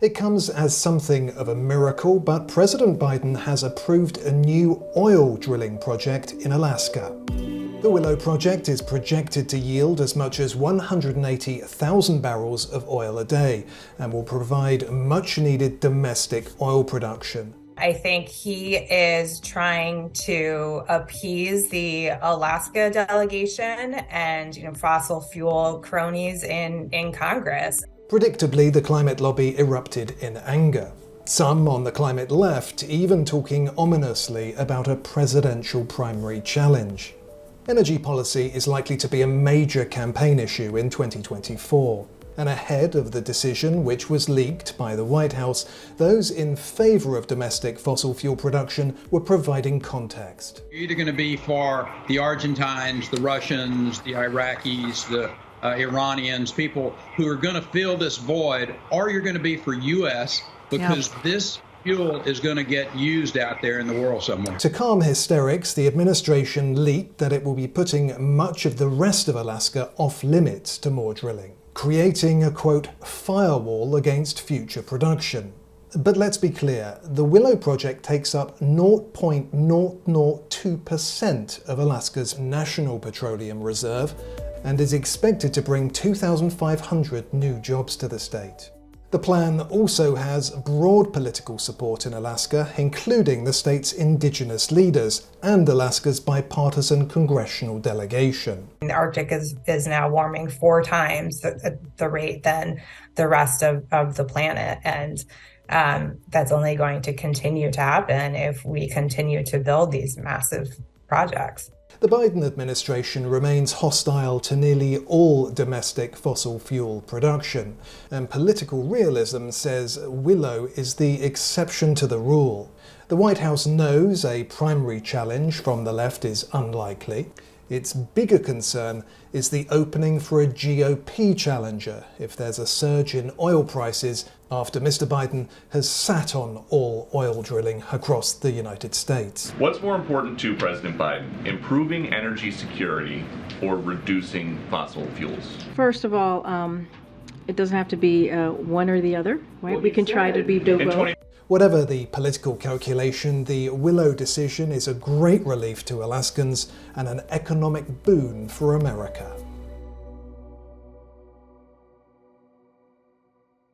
It comes as something of a miracle, but President Biden has approved a new oil drilling project in Alaska. The Willow project is projected to yield as much as 180,000 barrels of oil a day and will provide much-needed domestic oil production. I think he is trying to appease the Alaska delegation and fossil fuel cronies in Congress. Predictably, the climate lobby erupted in anger. Some on the climate left even talking ominously about a presidential primary challenge. Energy policy is likely to be a major campaign issue in 2024. And ahead of the decision, which was leaked by the White House, those in favour of domestic fossil fuel production were providing context. You're either going to be for the Argentines, the Russians, the Iraqis, the Iranians, people who are going to fill this void, or you're going to be for U.S. because this fuel is going to get used out there in the world somewhere. To calm hysterics, the administration leaked that it will be putting much of the rest of Alaska off limits to more drilling, creating a, quote, firewall against future production. But let's be clear, the Willow project takes up 0.002% of Alaska's national petroleum reserve and is expected to bring 2,500 new jobs to the state. The plan also has broad political support in Alaska, including the state's indigenous leaders and Alaska's bipartisan congressional delegation. The Arctic is now warming 4 times the rate than the rest of the planet. And that's only going to continue to happen if we continue to build these massive projects. The Biden administration remains hostile to nearly all domestic fossil fuel production, and political realism says Willow is the exception to the rule. The White House knows a primary challenge from the left is unlikely. Its bigger concern is the opening for a GOP challenger if there's a surge in oil prices after Mr. Biden has sat on all oil drilling across the United States. What's more important to President Biden, improving energy security or reducing fossil fuels? First of all, it doesn't have to be one or the other, right? Well, we can try to be both. Whatever the political calculation, the Willow decision is a great relief to Alaskans and an economic boon for America.